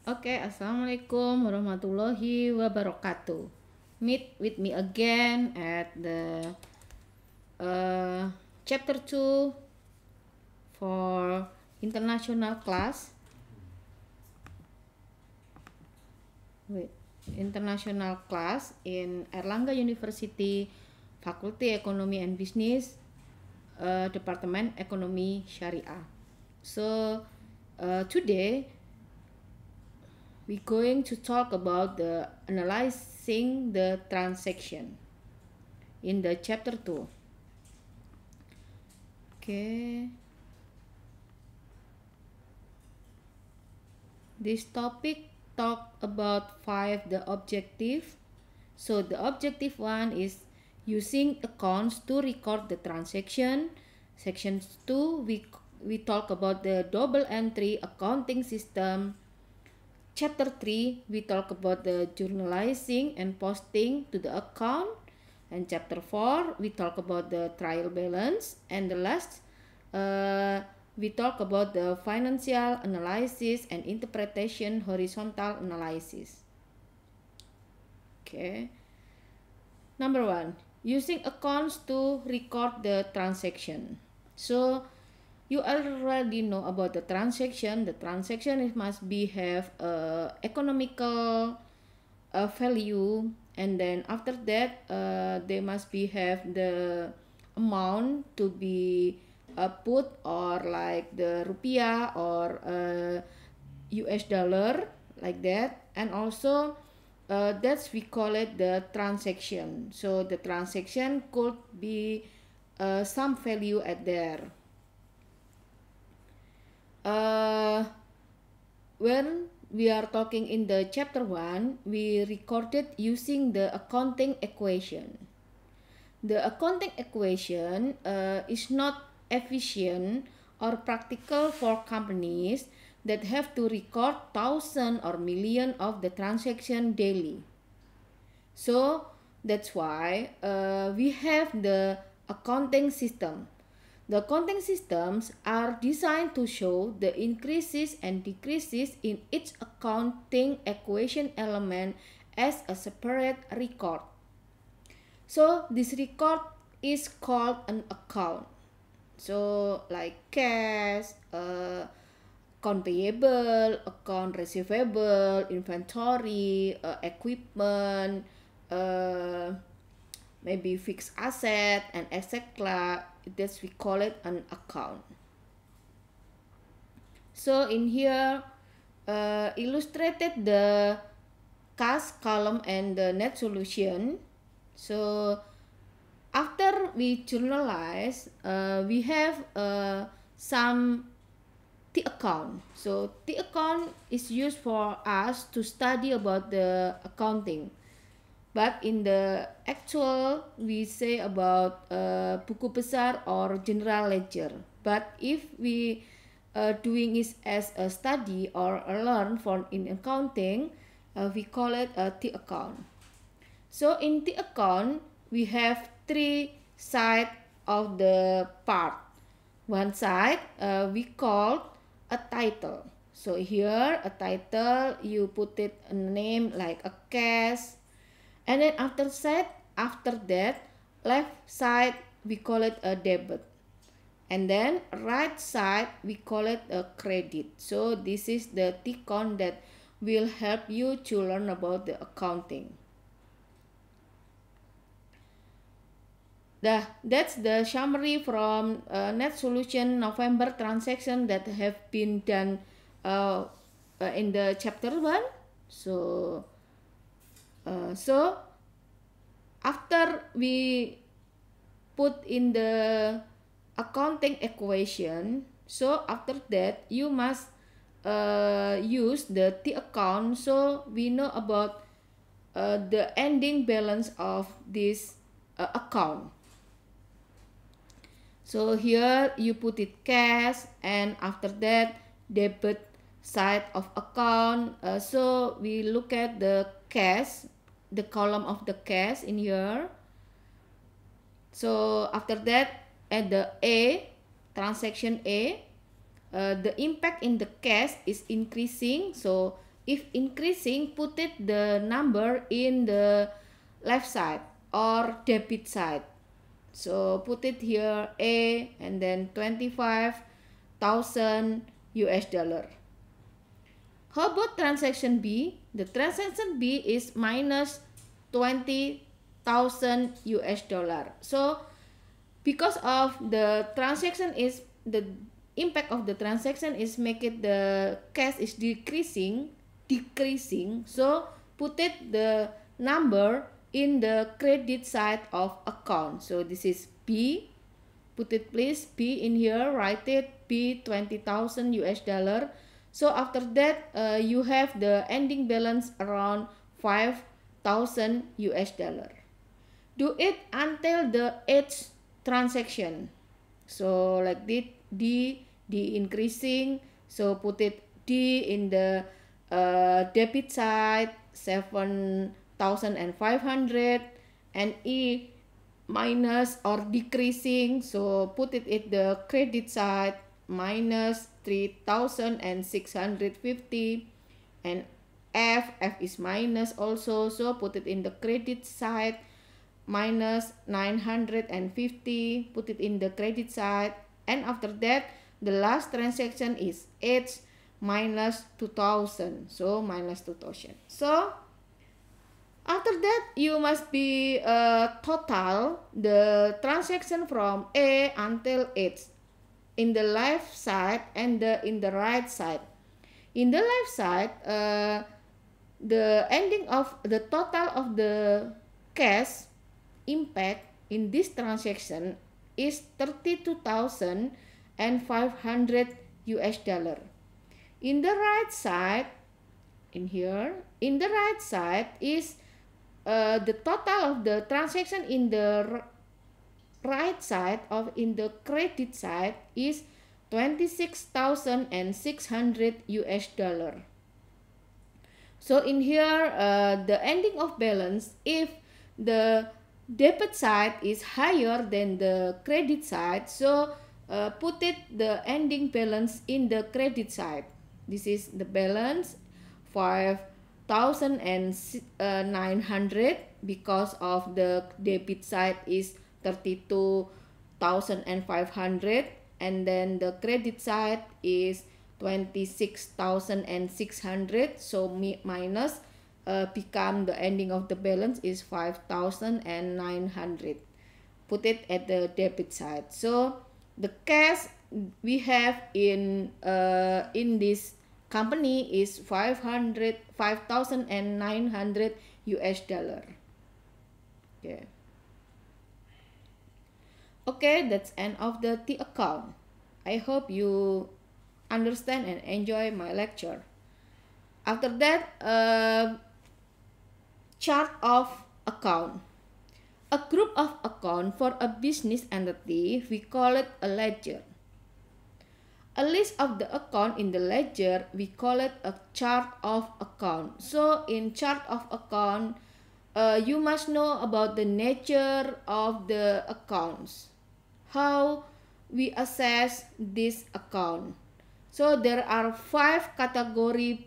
Oke, assalamualaikum warahmatullahi wabarakatuh. Meet with me again at the chapter 2 for international class. Wait, international class in Erlangga University, Faculty Economy and Business, Department Ekonomi Syariah. So today we're going to talk about the analyzing the transaction in the chapter 2. Okay. This topic talk about the objective. So the objective one is using accounts to record the transaction. Section 2 we talk about the double entry accounting system. Chapter 3 we talk about the journalizing and posting to the account. And chapter 4 we talk about the trial balance. And the last we talk about the financial analysis and interpretation horizontal analysis. Okay. Number 1, using accounts to record the transaction. So you already know about the transaction. The transaction must be have a economical value, and then after that they must be have the amount to be put, or like the rupiah or US dollar, like that. And also that's we call it the transaction. So the transaction could be some value at there. When we are talking in the chapter 1, we recorded using the accounting equation. The accounting equation is not efficient or practical for companies that have to record thousand or million of the transaction daily. So that's why we have the accounting system. The accounting systems are designed to show the increases and decreases in each accounting equation element as a separate record. So this record is called an account. So like cash, account payable, account receivable, inventory, equipment, maybe fixed asset, and etc. That's we call it an account. So in here illustrated the cash column and the net solution. So after we journalize, we have some T account. So T account is used for us to study about the accounting. But in the actual, we say about buku besar or general ledger. But if we doing it as a study or a learn for in accounting, we call it a T account. So in T account, we have three sides of the part. One side we call a title. So here a title, you put it a name like a cash, and then after that left side we call it a debit, and then right side we call it a credit. So this is the T account that will help you to learn about the accounting. That's the summary from net solution November transaction that have been done in the chapter 1. So after we put in the accounting equation, so after that you must use the T account, so we know about the ending balance of this account. So here you put it cash, and after that debit side of account. So we look at the cash, the column of the cash in here. So after that at the A, transaction A, the impact in the cash is increasing. So if increasing, put it the number in the left side or debit side. So put it here A and then 25,000 US dollar. How about transaction B? The transaction B is minus 20,000 US dollar. So because of the transaction is the impact of the transaction is make it the cash is decreasing. So put it the number in the credit side of account. So this is B. Put it please B in here. Write it B 20,000 US dollar. So after that you have the ending balance around 5,000 US dollar. Do it until the eighth transaction. So like this D increasing. So put it D in the debit side 7,500 and E minus or decreasing. So put it at the credit side minus 3,650 and F is minus also. So put it in the credit side minus 950, put it in the credit side, and after that the last transaction is H minus 2,000, so minus 2,000. So after that you must be total the transaction from A until H in the left side and in the right side. In the left side the ending of the total of the cash impact in this transaction is 32,500 US dollar. In the right side, in here, in the right side is the total of the transaction in the right side of in the credit side is 26,600 US dollar. So in here the ending of balance, if the debit side is higher than the credit side, so put it the ending balance in the credit side. This is the balance 5,900 because of the debit side is 32,500 and then the credit side is 26,600, so minus become the ending of the balance is 5,900. Put it at the debit side. So the cash we have in this company is 5,900 US dollar. Okay. Okay, that's end of the T account. I hope you understand and enjoy my lecture. After that, chart of account. A group of account for a business entity, we call it a ledger. A list of the account in the ledger, we call it a chart of account. So in chart of account, you must know about the nature of the accounts, how we assess this account. So there are 5 category,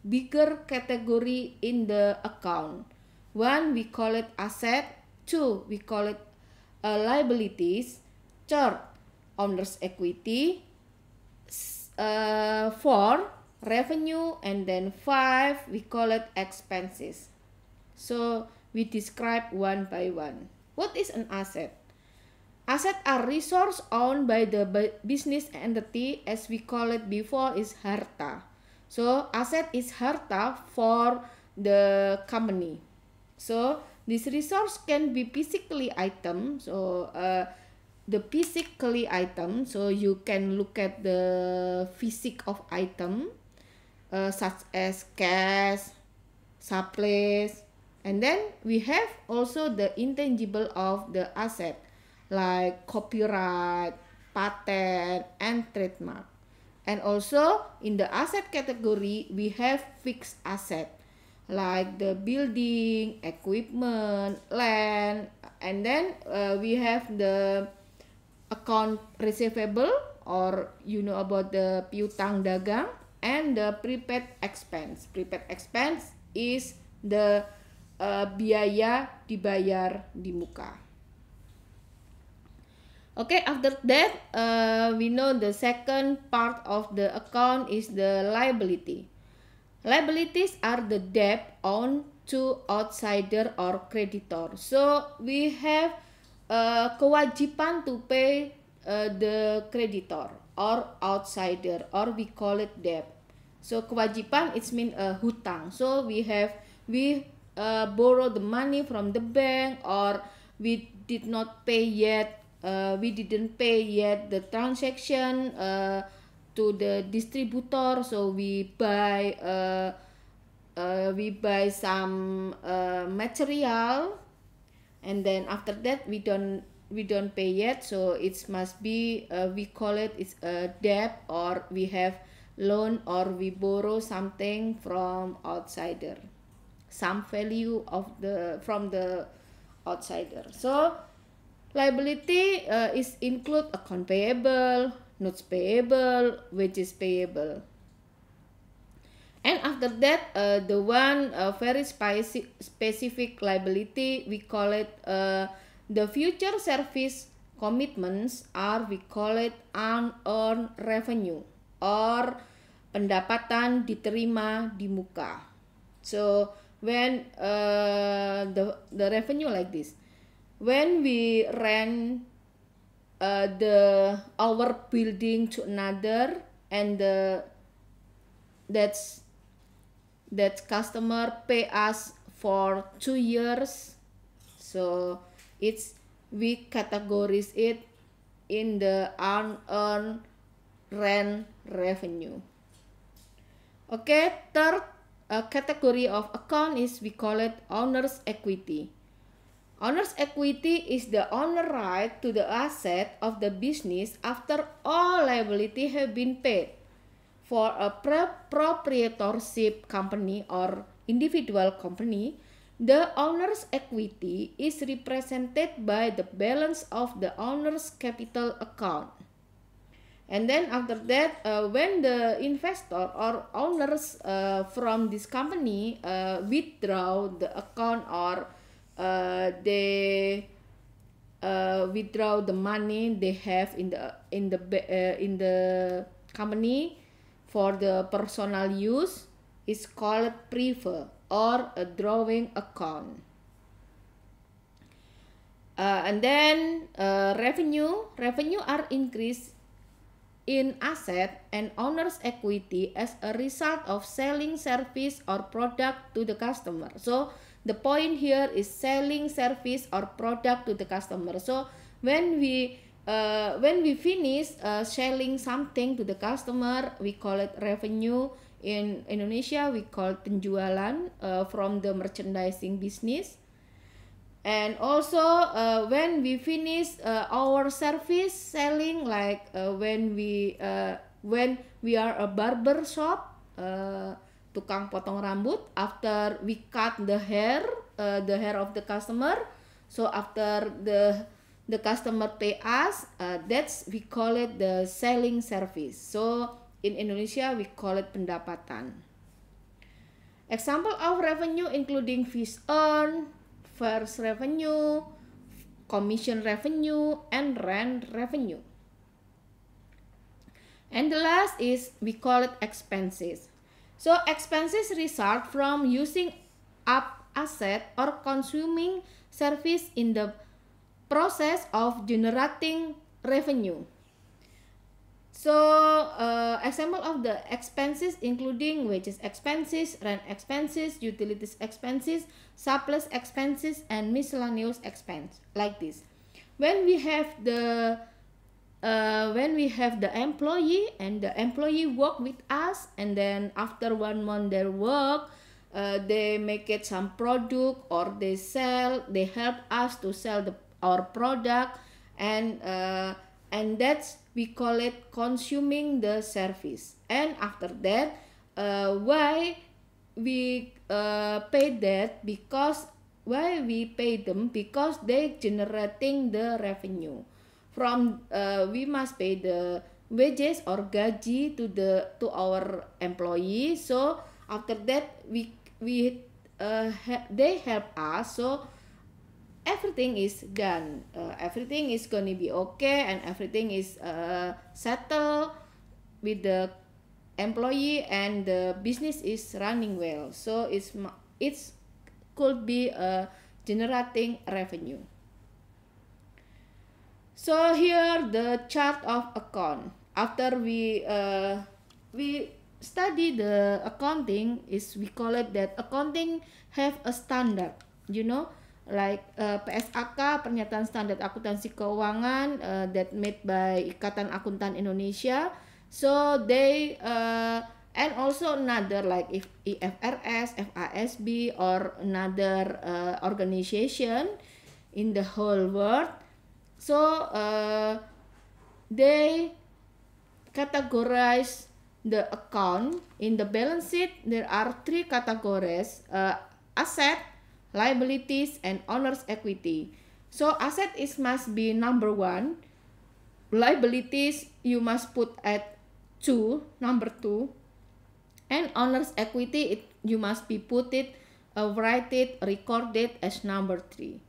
bigger category in the account. 1, we call it asset. 2, we call it liabilities. 3, owner's equity. 4, revenue. And then 5, we call it expenses. So we describe one by one. What is an asset? Assets are resources owned by the business entity, as we call it before is harta. So asset is harta for the company. So this resource can be physically item. So the physically item. So you can look at the physic of item such as cash, supplies, and then we have also the intangible of the asset, like copyright, patent, and trademark. And also in the asset category, we have fixed asset, like the building, equipment, land, and then we have the account receivable, or you know about the piutang dagang. and the prepaid expense. Prepaid expense is the biaya dibayar di muka. Okay, after that, we know the second part of the account is the liability. Liabilities are the debt owed to outsider or creditor. So we have kewajiban to pay the creditor or outsider, or we call it debt. So kewajiban it's mean hutang. So we borrow the money from the bank, or we did not pay yet. We didn't pay yet the transaction to the distributor, so we buy some material, and then after that we don't pay yet, so it must be we call it's a debt, or we have loan, or we borrow something from outsider, some value from the outsider. So liability is include account payable, notes payable, wages payable. And after that, the one very specific liability, we call it the future service commitments, or we call it unearned revenue, or pendapatan diterima di muka. So when the revenue like this, when we rent our building to another, and that customer pay us for 2 years, so we categorize it in the unearned rent revenue. Okay, third category of account is we call it owner's equity. Owner's equity is the owner right to the asset of the business after all liability have been paid. For a proprietorship company or individual company, the owner's equity is represented by the balance of the owner's capital account. And then after that, when the investor or owners from this company withdraw the account, or they withdraw the money they have in the company for the personal use, is called prefer, or a drawing account. And then revenue are increased in asset and owner's equity as a result of selling service or product to the customer. So the point here is selling service or product to the customer. So when we finish selling something to the customer, we call it revenue. In Indonesia, we call it penjualan from the merchandising business. And also when we finish our service selling, like when we are a barber shop, tukang potong rambut, after we cut the hair of the customer, so after the customer pay us, we call it the selling service. So in Indonesia we call it pendapatan. Example of revenue including fees earned, first revenue, commission revenue, and rent revenue. And the last is we call it expenses. So expenses result from using up asset or consuming service in the process of generating revenue. So example of the expenses including wages expenses, rent expenses, utilities expenses, surplus expenses, and miscellaneous expense, like this. When we have the employee, and the employee work with us, and then after 1 month their work, they make it some product, or they help us to sell our product, and that's we call it consuming the service. And after that, why we pay that? Why we pay them? Because they generating the revenue. From we must pay the wages or gaji to our employee. So after that they help us, so everything is done, everything is gonna be okay, and everything is settled with the employee, and the business is running well. So it's could be generating revenue. So here the chart of account. After we study the accounting, is we call it that accounting have a standard, you know, like PSAK, Pernyataan Standar Akuntansi Keuangan, that made by Ikatan Akuntan Indonesia. So they and also another like if IFRS, FASB, or another organization in the whole world. So they categorize the account. In the balance sheet, there are three categories: asset, liabilities, and owner's equity. So asset must be number 1. Liabilities you must put at number 2, and owner's equity you must be recorded as number 3.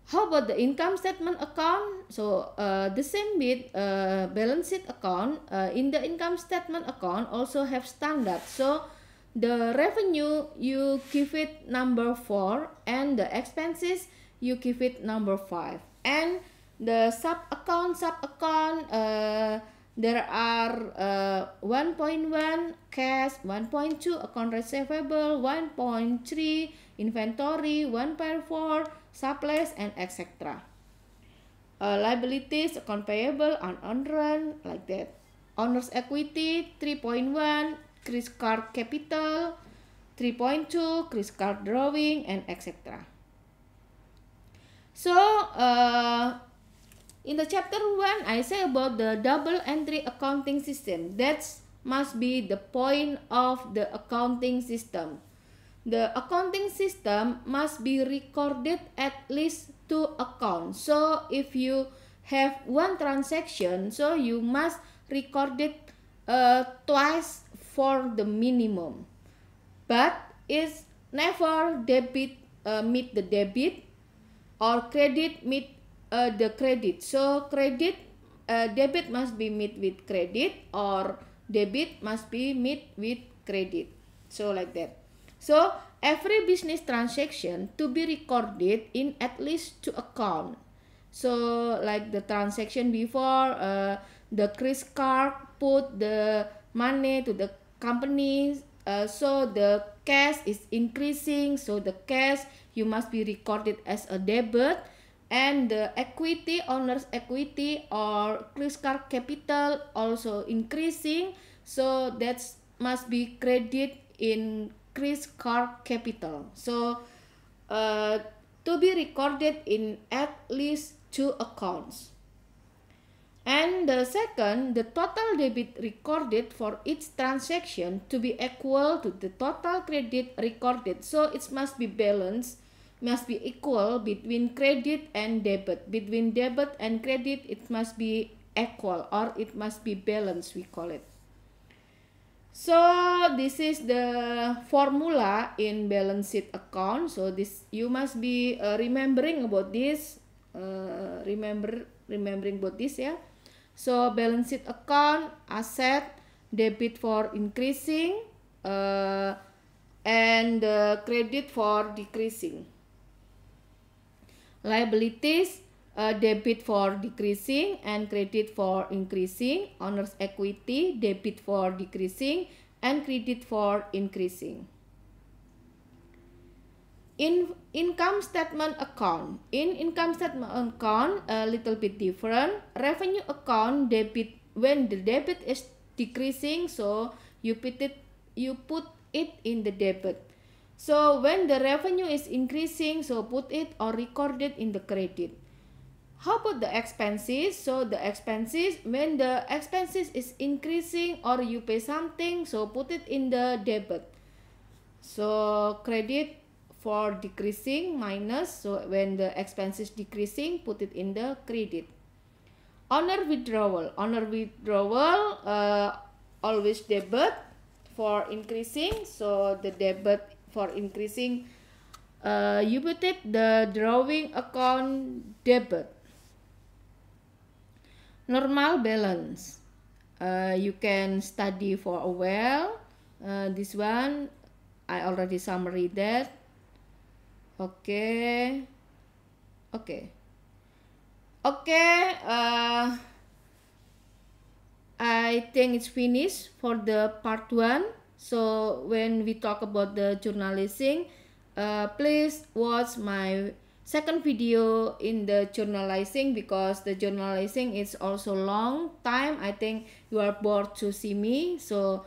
How about the income statement account? So the same with balance sheet account. In the income statement account also have standard. So the revenue you give it number 4, and the expenses you give it number 5. And the sub account there are 1.1 cash, 1.2 account receivable, 1.3 inventory, 1.4 supplies, and etc. Liabilities, account payable, unearned rent, like that. Owner's equity 3.1 credit card capital, 3.2 credit card drawing, and etc. So in the chapter 1, I say about the double entry accounting system. That must be the point of the accounting system. The accounting system must be recorded at least 2 accounts. So if you have one transaction, so you must record it twice for the minimum. But it's never debit meet the debit, or credit meet the credit. So debit must be meet with credit, or debit must be meet with credit. So like that. So every business transaction to be recorded in at least 2 accounts. So like the transaction before, the credit card put the money to the company, so the cash is increasing, so the cash you must be recorded as a debit, and the equity, owner's equity or credit card capital also increasing, so that must be credit in credit card capital. So to be recorded in at least 2 accounts. And the second, the total debit recorded for each transaction to be equal to the total credit recorded. So it must be balanced, must be equal between credit and debit. Between debit and credit, it must be equal, or it must be balanced, we call it. So this is the formula in balance sheet account. So this you must be remembering about this. Remembering about this, yeah. So balance sheet account, asset, debit for increasing, and credit for decreasing. Liabilities, debit for decreasing and credit for increasing. Owner's equity, debit for decreasing and credit for increasing. In income statement account, a little bit different. Revenue account, debit, when the debit is decreasing, so you put it in the debit. So when the revenue is increasing, so put it or record it in the credit. How about the expenses? So the expenses, when the expenses is increasing or you pay something, so put it in the debit. So credit for decreasing minus, so when the expenses decreasing, put it in the credit. Owner withdrawal. Owner withdrawal always debit for increasing. So the debit for increasing, you put it the drawing account debit. Normal balance. You can study for a while. This one I already summary that. Okay. I think it's finished for the part 1. So when we talk about the journalizing, please watch my second video in the journalizing, because the journalizing is also long time. I think you are bored to see me, so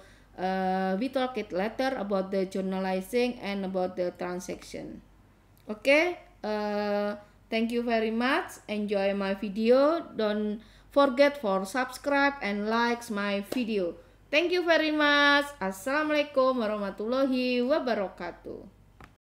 we talk it later about the journalizing and about the transaction. Okay, thank you very much. Enjoy my video. Don't forget for subscribe and likes my video. Thank you very much. Assalamualaikum warahmatullahi wabarakatuh.